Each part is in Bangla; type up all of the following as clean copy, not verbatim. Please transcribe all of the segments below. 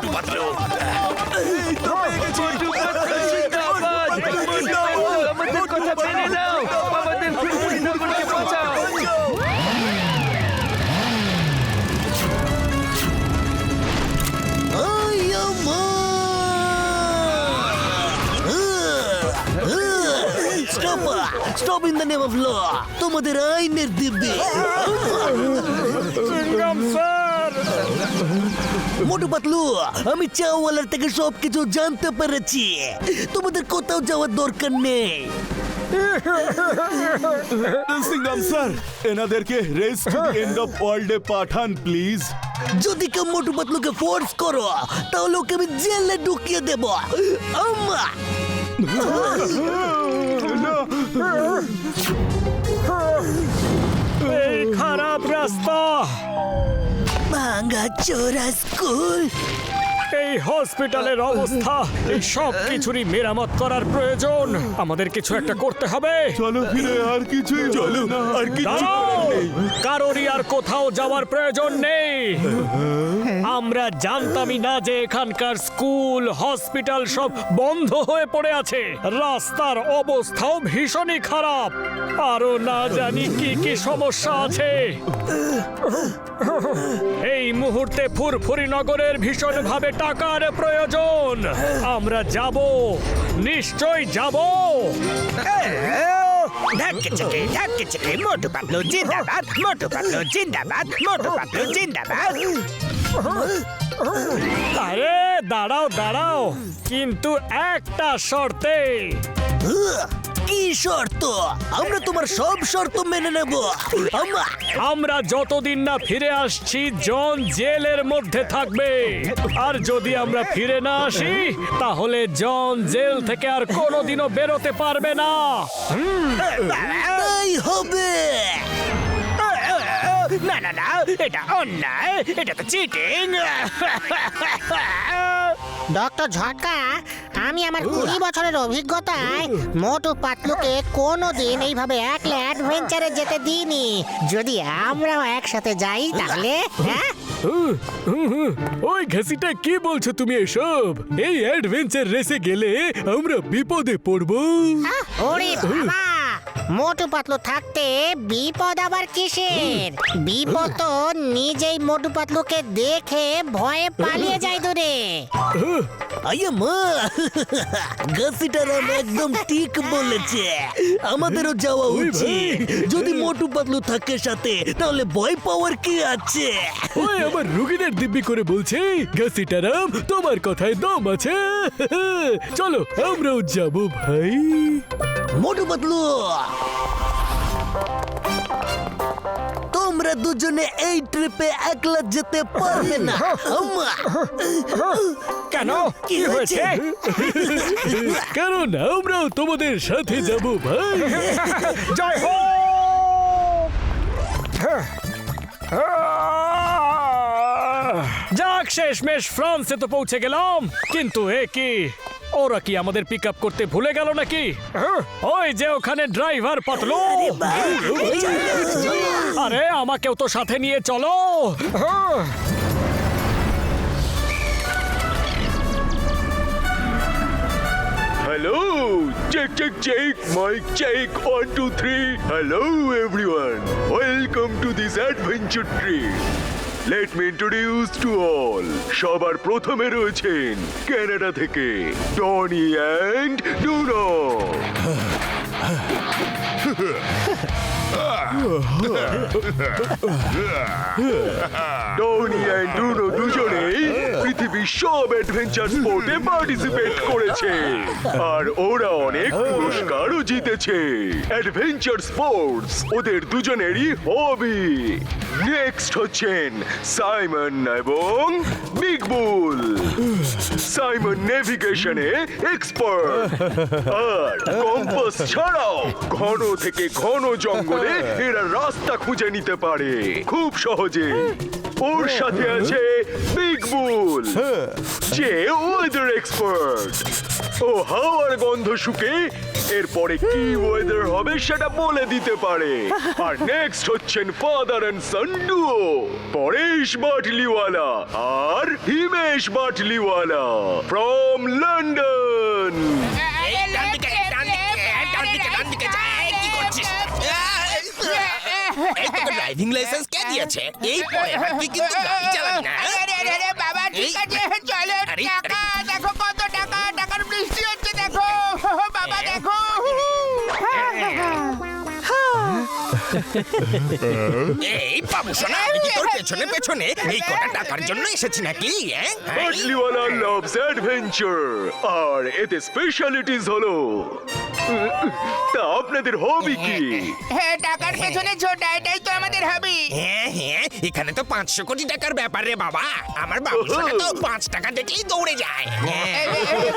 মোটু পাতলু। আমাদের কথা মেনে নাও, আমাদের ফুরফুরি নগরকে বাঁচাও। Stop in the name of law! তোমাদের আইনের দিব্যি! মোটু পাতলু, আমি চাওয়ালার থেকে সবকিছু জানতে পেরেছি। তোমাদের কোথাও যাওয়ার দরকার নেই। সিঙ্গাম স্যার, এনাদেরকে race to the end of ওয়ার্ল্ডে পাঠান প্লিজ। যদি কেউ মোটু পাতলুকে ফোর্স করো, তাহলে ওকে আমি জেলে ঢুকিয়ে দেব। আম্মা! এই খারাপ রাস্তা, ভাঙা চোরা স্কুল, এই হসপিটালের অবস্থা, এই সব কিছুরই মেরামত করার প্রয়োজন। আমাদের কিছু একটা করতে হবে। চলো ফিরে, আর কিছুই চলো না, আর কিছু দাঁড়াও! কারোরই আর কোথাও যাওয়ার প্রয়োজন নেই। আমরা জানতামই না যে এখানকার স্কুল, হসপিটাল সব বন্ধ হয়ে পড়ে আছে। রাস্তার অবস্থাও ভীষণই খারাপ। আরো না জানি কি কি সমস্যা আছে। এই মুহূর্তে ফুরফুরি নগরের ভীষণভাবে টাকার প্রয়োজন। আমরা যাব, নিশ্চয় যাব। মোটু পাতলু জিন্দাবাদ, মোটু পাতলু জিন্দাবাদ, মোটু পাতলু জিন্দাবাদ। আরে দাঁড়াও দাঁড়াও, কিন্তু একটা শর্তে। কি শর্ত? আমরা তোমার সব শর্ত মেনে নেব। আমরা যতদিন না ফিরে আসছি, জন জেলের মধ্যে থাকবে। আর যদি আমরা ফিরে না আসি, তাহলে জন জেল থেকে আর কোনোদিনও বেরোতে পারবে না। তাই হবে। না না না, এটা অন্যায়, এটা তো চিটিং। ডক্টর ঝটকা, আমি আমার 20 বছরের অভিজ্ঞতায় মোটু পাতলুকে কোনোদিন এইভাবে একলা অ্যাডভেঞ্চারে যেতে দিইনি। যদি আমরাও একসাথে যাই তাহলে, হ্যাঁ? ওই ঘাসিটা কি বলছো তুমি এসব? এই অ্যাডভেঞ্চার রেসে গেলে আমরা বিপদে পড়বো। ওরে বাবা, মোটু পাতলু থাকতে বিপদ আবার কিসের? বিপদ তো নিজেই মোটু পাতলুকে দেখে ভয়ে পালিয়ে যায় দূরে। আইয়া মা, গাছিটারাম একদম ঠিক বলেছে। আমাদেরও যাওয়া উচিত। যদি মোটু পাতলু থাকে সাথে, তাহলে ভয় পাওয়ার কি আছে? ওই আমার রুগীদের দিব্যি করে বলছে, গাছিটারাম তোমার কথায় দম আছে। চলো আমরাও যাব ভাই। মোটু পাতলু, তোমরা দুজনে এই ট্রিপে একলা যেতে পারবে না। আম্মা! কেন, কি হয়েছে? কারণ আমরাও তোমাদের সাথে যাব ভাই। জয় হো। যাক, শেষমেশ ফ্রান্সে তো পৌঁছে গেলাম। কিন্তু এ কি, ওরা কি আমাদের পিক আপ করতে ভুলে গেল নাকি? ওই যে ওখানে ড্রাইভার পাতলু। আরে আমাকেও তো সাথে নিয়ে চলো। Hello, check check check, mike check, 1 2 3। Hello everyone, welcome to this adventure trip. Let me introduce to all. সবার প্রথমে রয়েছেন কানাডা থেকে টনি অ্যান্ড ডুনো। টনি অ্যান্ড ডুনো দুজনেই পৃথিবীর সব অ্যাডভেঞ্চার স্পোর্টে পার্টিসিপেট করেছে, আর ওরা অনেক পুরস্কারও জিতেছে। অ্যাডভেঞ্চার স্পোর্টস ওদের দুজনেরই হবি। নেক্সট হচ্ছেন সাইমন এবং বিগ বুল। সাইমন নেভিগেশনে এক্সপার্ট, আর কম্পাস ছাড়াও ঘন থেকে ঘন জঙ্গলে এরা রাস্তা খুঁজে নিতে পারে খুব সহজে। ওর সাথে আছে বিগ বুল, যে ওয়েদার এক্সপার্ট। ও হাওয়ার গন্ধ শুকে এরপরে কি ওয়েদার হবে সেটা বলে দিতে পারে। আর নেক্সট হচ্ছেন father and son duo, Paresh Batliwala আর Himesh Batliwala from London. Driving licence কে দিয়েছে? এই পরে তুই কিন্তু গাড়ি চালাবি না। বাবা ঠিক আছে চলো, টাকা দেখো কত টাকা, টাকার বৃষ্টি হচ্ছে দেখো বাবা দেখো। এই বাবু সোনা, আমি কি তোর পেছনে পেছনে এই কটা টাকার জন্য এসেছি নাকি? বাটলিওয়ালা লাভস অ্যাডভেঞ্চার, আর এতে স্পেশালিটিস হলো। তা আপনাদের হবি কি? হ্যাঁ টাকার পেছনে ছোটা, এটাই তো আমাদের হবি। হ্যাঁ হ্যাঁ, এখানে তো 500 কোটি টাকার ব্যাপার রে বাবা। আমার বাবু সোনা তো 5 টাকা দেখলেই দৌড়ে যায়।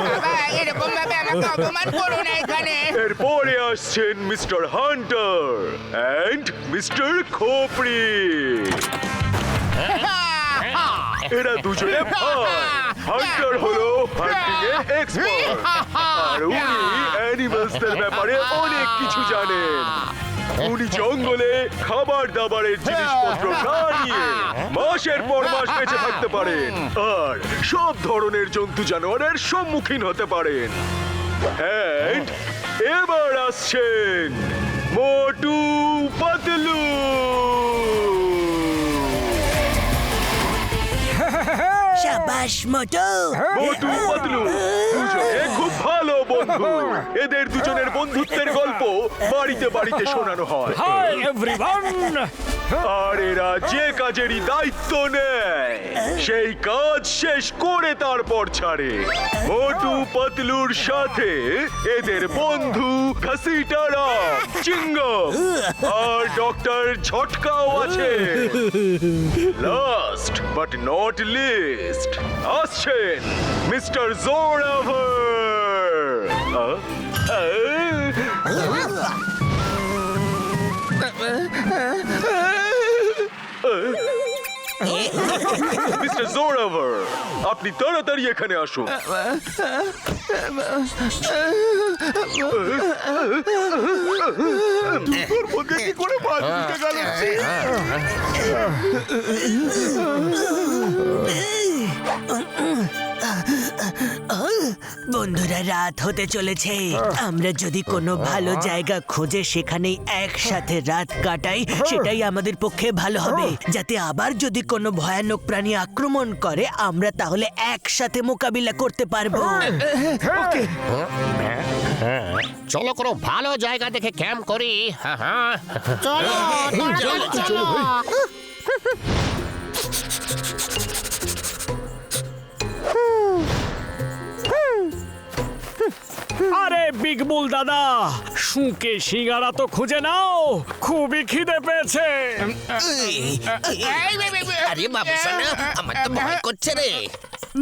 বাবা এরকম ভাবে আমাকে অপমান করো না এখানে। এরপরে আসছেন মিস্টার হান্টার এন্ড মিস্টার খোপড়ি। এরা দুজনে ভাই। হান্টার হলো হান্টিং এ এক্সপার্ট, আর উনি অ্যানিমালসদের ব্যাপারে অনেক কিছু জানেন। উনি জঙ্গলে খাবার দাবারের জিনিসপত্র না নিয়ে মাসের পর মাস বেঁচে থাকতে পারেন, আর সব ধরনের জন্তু জানোয়ারের সম্মুখীন হতে পারেন। And এবার আসছেন মোটু পাতলু। শাবাশ মোটু। মোটু পাতলু দুজনে খুব ভালো বন্ধু। এদের দুজনের বন্ধুত্বের গল্প বাড়িতে বাড়িতে শোনানো হয়, হাই এভরিওয়ান। আর এরা যে কাজেরই দায়িত্ব নেয় সেই কাজ শেষ করে তারপর ছাড়ে। মোটু পাতলুর সাথে এদের বন্ধু ঘসিটারা, চিঙ্গম আর ডক্টর ঝটকাও আছে। লাস্ট বাট নট লিস্ট আসছেন মিস্টার জোরাভার। মিস্টার জোরাভার, আপনি তাড়াতাড়ি এখানে আসুন। দুটোর মধ্যে কি করে ভাগ দিতে গেল? বন্ধুরা, রাত হতে চলেছে। আমরা যদি কোনো ভালো জায়গা খুঁজে সেখানেই একসাথে রাত কাটাই, সেটাই আমাদের পক্ষে ভালো হবে, যাতে আবার যদি কোনো ভয়ানক প্রাণী আক্রমণ করে আমরা তাহলে একসাথে মোকাবিলা করতে পারবো। চলো কোনো ভালো জায়গা দেখে ক্যাম্প করি। হ্যাঁ হ্যাঁ চলো তাড়াতাড়ি চলো। আরে বিগ বুল দাদা, শুঁকে সিঙ্গারা তো খুঁজে নাও, খুবই খিদে পেয়েছে। আরে বাবু সোনা, আমার তো ভয় করছে রে।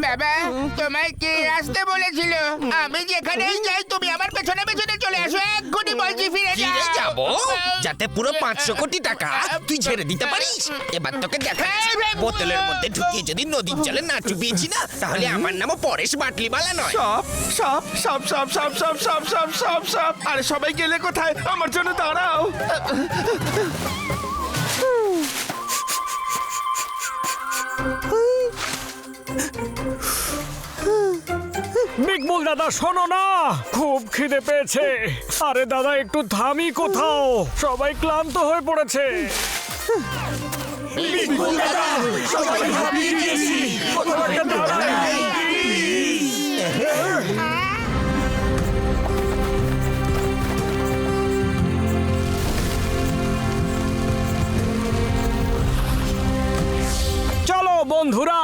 বাবা তোমায় কে আসতে বলেছিল? আমি যেখানেই যাই তুমি আমার পেছনে পেছনে চলে আসো, এক্ষুনি বলছি ফিরে ফিরে যাও। যাব যাতে পুরো 500 কোটি টাকা তুই ছেড়ে দিতে পারিস। এবার তোকে দেখাচ্ছি, বোতলের মধ্যে ঢুকিয়ে যদি নদীর জলে না চুপিয়েছি না, তাহলে আমার নামও পরেশ বাটলিওয়ালা নয়। সব সব সব সব সব সব সব সব সব সব আরে সবাই গেলে কোথায়? আমার জন্য দাঁড়াও। বিগ বুল দাদা শোনো না, খুব খিদে পেয়েছে। আরে দাদা একটু থামি কোথাও, সবাই ক্লান্ত হয়ে পড়েছে। চলো বন্ধুরা,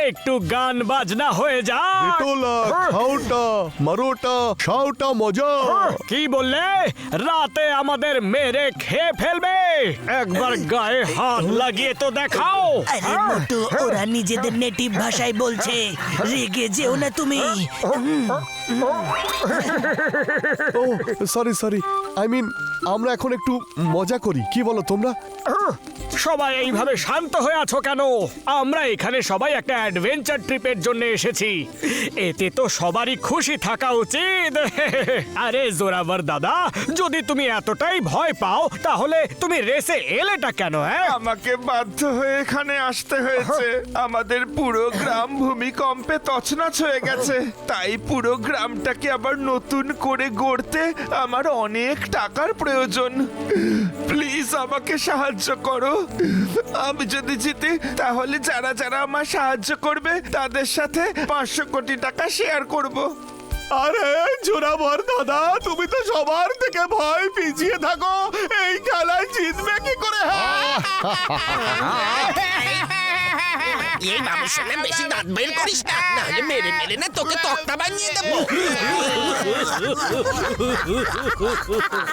একটু গান বাজনা হয়ে যাক। টোলা, খাওটা, মারোটা, শাওটা মজা। কি বললে? রাতে আমাদের মেরে খেয়ে ফেলবে? একবার গায়ে হাত লাগিয়ে তো দেখাও। আরে মোটু, ওরা নিজেদের নেটিভ ভাষায় বলছে, রেগে যেও না তুমি। ও সরি সরি আই মিন আমরা এখন একটু মজা করি কি বলো তোমরা সবাই এইভাবে শান্ত হয়ে আছো কেন? আমরা এখানে সবাই একটা অ্যাডভেঞ্চার ট্রিপের জন্য এসেছি। এতে তো সবারই খুশি থাকা উচিত। আরে জোরাভার দাদা, যদি তুমি এতটাই ভয় পাও তাহলে তুমি রেসে এলেটা কেন? হ্যাঁ, আমাকে বাধ্য হয়ে এখানে আসতে হয়েছে। আমাদের পুরো গ্রাম ভূমিকম্পে তছনছ হয়ে গেছে, তাই পুরো গ্রামটাকে আবার নতুন করে গড়তে আমার অনেক টাকার প্রয়োজন। প্লিজ আমাকে সাহায্য করো। আমি যদি জিতি তাহলে যারা যারা আমার সাহায্য করবে তাদের সাথে 500 কোটি টাকা শেয়ার করব। আরে জোরাভার দাদা, তুমি তো সবার থেকে ভয় পিছিয়ে থাকো, এই খেলায় জিতবে কি করে? এই বাবুর সঙ্গে বেশি দাঁত বের করিস না, নাহলে মেরে মেরে না তোকে তক্তা বানিয়ে দেবো।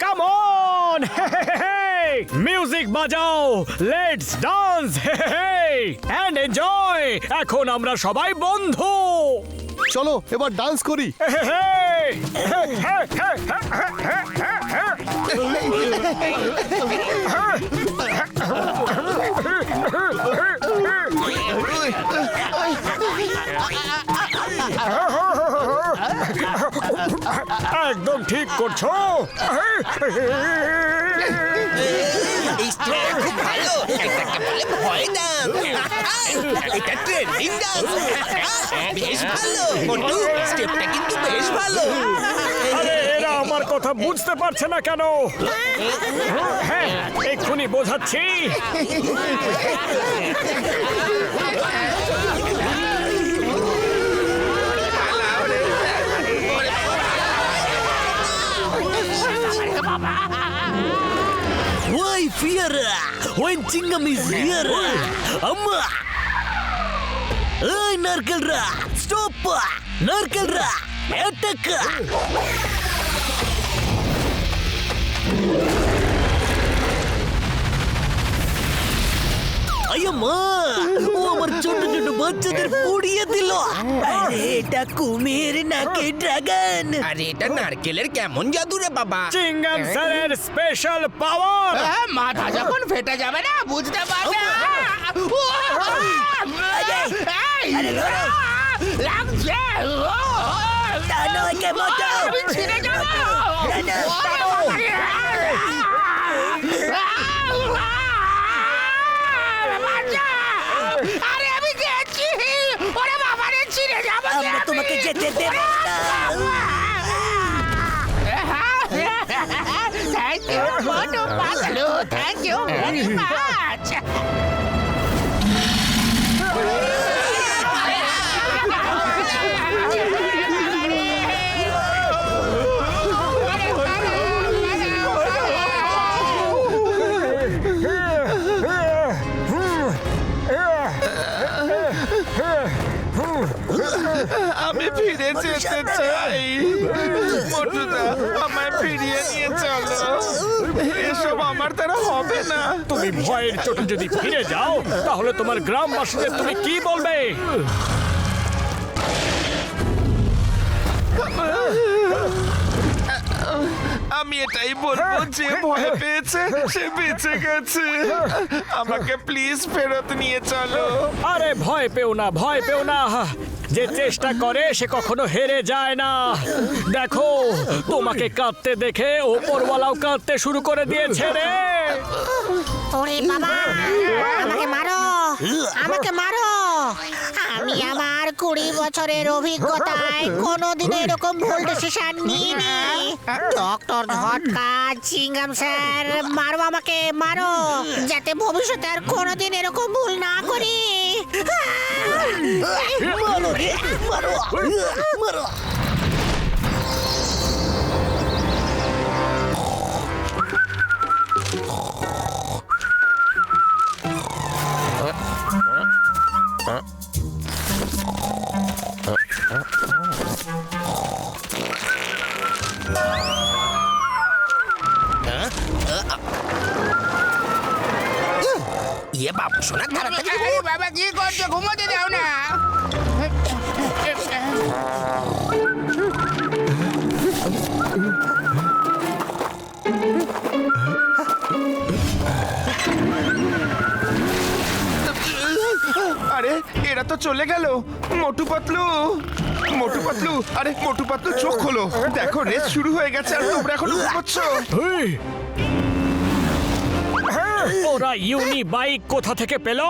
কাম অন, মিউজিক বাজাও, লেটস ডান্স এন্ড এনজয়। এখন আমরা সবাই বন্ধু। চলো এবার ডান্স করি। একদম ঠিক করছো। এই স্টেপটা খুব ভালো, এটাকে বলে ভয় ডান্স। এটা ট্রেন্ডিং ডান্স, বেশ ভালো মোটু, স্টেপটা কিন্তু বেশ ভালো। আরে এরা আমার কথা বুঝতে পারছে না কেন? হ্যাঁ, এক্ষুনি বোঝাচ্ছি। Why fear when Chingam is here? Amma! Hey, Narkalra! Stop! Narkalra! Attack! আয়ামা, ও আমার ছোট ছোট বাচ্চাদের পুড়িয়ে দিল। আরে এটা কুমির নাকি ড্রাগন? আরে এটা নারকেলের কেমন জাদু রে বাবা। চিঙ্গাম স্যারের স্পেশাল পাওয়ার। মাথা যখন ফেটে যাবে না বুঝতে পারবে। লাগছে, টানো একে মতো। আমি ছিঁড়ে যাবো। আরে আমি গেছি, ওরে বাবা রে, ছিঁড়ে যাবো। আমরা তোমাকে যেতে দেব না। Thank you, Motu Patlu. Thank you very much. আমি ফিরে যেতে চাই। মোটুদা, আমায় ফিরিয়ে নিয়ে চলো। এসব আমার দ্বারা হবে না। তুমি ভয়ের চোটে যদি ফিরে যাও তাহলে তোমার গ্রামবাসীদের তুমি কি বলবে? আমি এটাই বলবো, যে ভয় পেয়েছে সে বেঁচে গেছে। আমাকে প্লিজ ফেরত নিয়ে চলো। আরে ভয় পেও না, ভয় পেও না। যে চেষ্টা করে সে কখনো হেরে যায় না। দেখো, তোমাকে কাঁদতে দেখে ওপরওয়ালাও কাঁদতে শুরু করে দিয়েছে রে। ওরে বাবা, আমাকে মারো, আমাকে মারো। আমি আমার 20 বছরের অভিজ্ঞতায় কোনোদিন এরকম ভুল ডিসিশন নিইনি। ডক্টর ঝটকা, চিঙ্গাম স্যার, মারো আমাকে, মারো, যাতে ভবিষ্যতে আর কোনোদিন এরকম ভুল না করি। মারো রে, মারো, মারো। ইয়ে বাবু শোনা, তাড়াতাড়ি আরে বাবা, কি করছো? ঘুমোতে দাও না। এরা তো চলে গেল। মোটু পাতলু, মোটু পাতলু, আরে মোটু পাতলু চোখ খোলো, দেখো রেস শুরু হয়ে গেছে আর তোমরা এখনো ঘুমোচ্ছ। এই! ওরা ইউনি বাইক কোথা থেকে পেলো?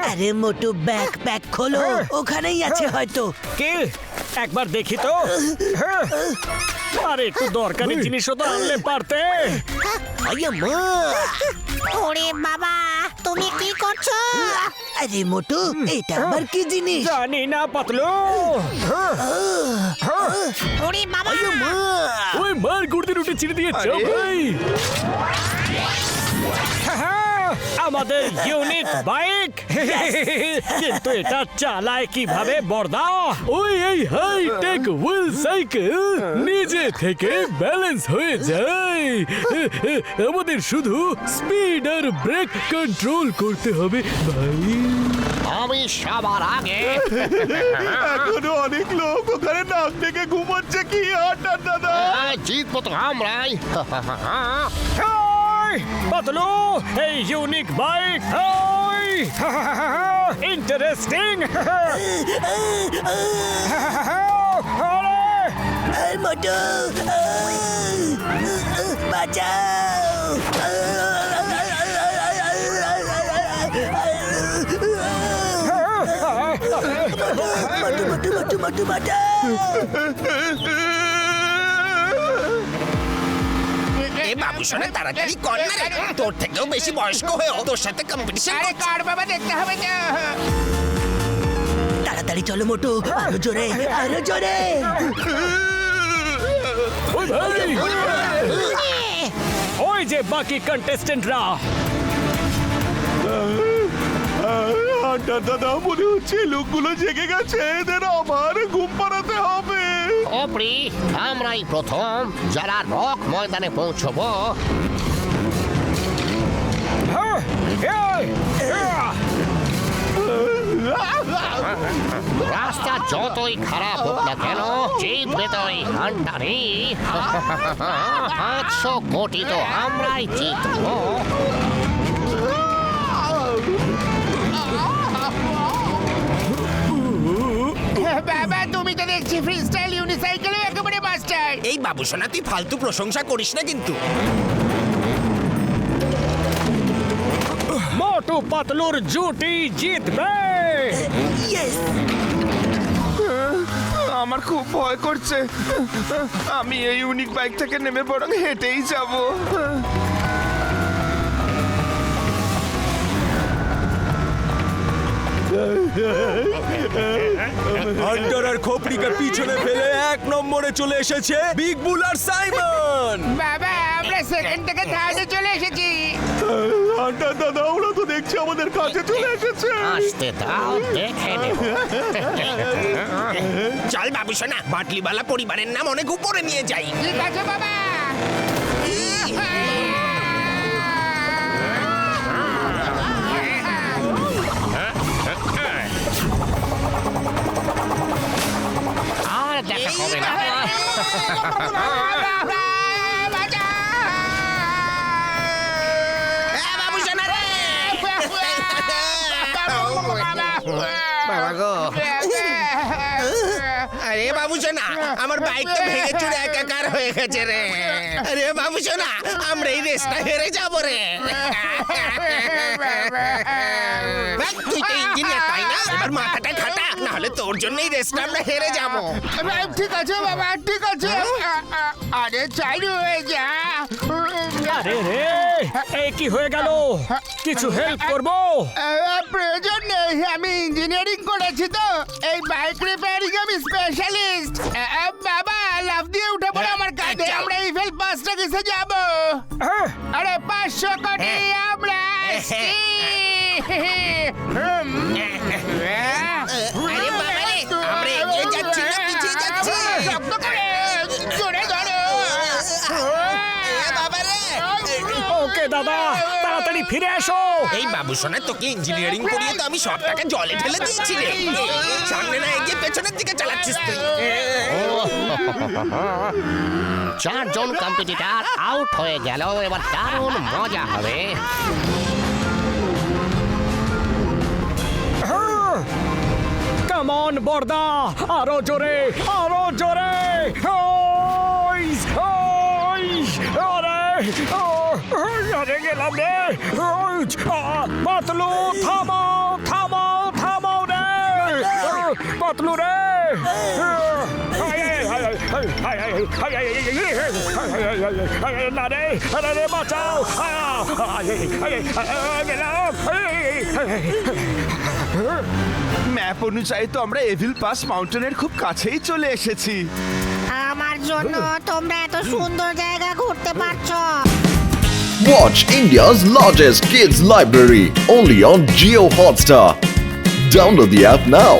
আরে মোটু ব্যাগ প্যাক খোলো, ওখানেই আছে হয়তো। কে একবার দেখি তো। আরে একটু দরকারি জিনিসও তো আনলে পারতে। ওরে বাবা, তুমি কি করছো? আরে মোটু, এটা আবার কি জিনিস? জানি না পাতলু। ওরে বাবা, ওই মার গুড়দি রুটি ছিঁড়ে দিয়েছ ভাই। আমাদের ইউনিট বাইক, কিন্তু এটা চালায় কিভাবে বর্দা? ওই এই হাইটেক হুইল সাইকেল নিজে থেকে ব্যালেন্স হয়ে যায়। আমাদের শুধু স্পিড আর ব্রেক কন্ট্রোল করতে হবে ভাই। আমি সবার আগে। এখনো অনেক লোক ওখানে নাক ডেকে ঘুমাচ্ছে। কি আড্ডা দাদা? জিতবো তো আমরাই। পাতলু, এই ইউনিক বাইক ইন্টারেস্টিং। মোটু, বাঁচাও। মোটু মোটু মোটু মোটু বাঁচাও। এ বাবু শোনা, তাড়াতাড়ি কর না রে। তোর থেকেও বেশি বয়স্ক হয়েও তোর সাথে কম্পিটিশন আরে কার বাবা দেখতে হবে না। তাড়াতাড়ি চলো মোটু, আরো জোরে, আরো জোরে। ওই ভাই, ওই যে বাকি কন্টেস্টেন্টরা। আড্ডা দাদা, মনে হচ্ছে লোকগুলো জেগে গেছে। এদের আবার ঘুম পাড়াতে হবে। অপ্রি, আমরাই প্রথম যারা রক ময়দানে পৌঁছবো। রাস্তা যতই খারাপ হোক না কেন, জিতবে তো এই হান্টারই। 500 কোটি তো আমরাই জিতবো। বাবা, তুমি তো দেখছি ফ্রি স্টাইল ইউনিসাইকেলে একেবারে মাস্টার। এই বাবু শোনা, তুই ফালতু প্রশংসা করিস না কিন্তু। মোটু পাতলুর জুটি জিতবে। আমার খুব ভয় করছে। আমি এই ইউনিক বাইক থেকে নেমে বরং হেঁটেই যাব। হান্টার আর খোপড়িকে পিছনে ফেলে 1 নম্বরে চলে এসেছে বিগ বুল আর সাইমন। বাবা, আমরা সেকেন্ড থেকে থার্ডে চলে এসেছি। আড্ডা দাদা, ওরা তো দেখছি আমাদের কাছে চলে এসেছে। আসতে দাও, দেখে নেব। চল বাবু শোনা, বাটলিওয়ালা পরিবারের নাম অনেক উপরে নিয়ে যাই। ঠিক আছে বাবা। আর দেখা হবে না। বাবু শোনা রে। বাবা গো, আরে বাবু শোনা, আমার বাইক তো ভেঙে চুরে একাকার হয়ে গেছে রে। আরে বাবু শোনা, আমরা এই রেসটা হেরে যাবো রে। তুই তো ইঞ্জিনিয়ার তাই না? এবার মাথাটা খাটা, না হলে তোর জন্য এই রেসটা আমরা হেরে যাবো। ঠিক আছে বাবা, ঠিক আছে। আরে চালু হয়ে যা। আরে রে, এই কি হয়ে গেল? কিছু হেল্প করবো? প্রয়োজন নেই, আমি ইঞ্জিনিয়ারিং করেছি তো। এই বাইক রিপেয়ারিং আমি স্পেশালিস্ট। বাবা, লাফ দিয়ে উঠে পড়ে আমার কাঁধে। আমরা ইভেল পাঁচটা কিসে যাব? আরে 500 কোটি আমরা আসছি। আরে বাবা রে, আমরা এগিয়ে যাচ্ছি না পিছিয়ে যাচ্ছি? শক্ত করে জোরে ধরো। বাবা রে। ওকে দাদা, তাড়াতাড়ি ফিরে এসো। এই বাবু সোনা, তোকে ইঞ্জিনিয়ারিং পড়িয়ে তো আমি সব টাকা জলে ঢেলে দিয়েছি রে। সামনে না এগিয়ে পেছনের দিকে চালাচ্ছিস তুই। 4 জন কম্পিটিটর আউট হয়ে গেল। এবার দারুণ মজা হবে। কাম অন বর্দা, আরো জোরে, আরো জোরে। ওইস, ওইস, আরে, আরে গেলাম রে। পাতলু থামাও, থামাও, থামাও রে, পাতলু রে। না রে, রে বাঁচাও। ম্যাপ অনুযায়ী তো আমরা এভিল পাস মাউন্টেনের খুব কাছেই চলে এসেছি। আমার জন্য তোমরা এত সুন্দর জায়গা ঘুরতে পারছো। Watch India's largest kids library only on Jio Hotstar. Download the app now.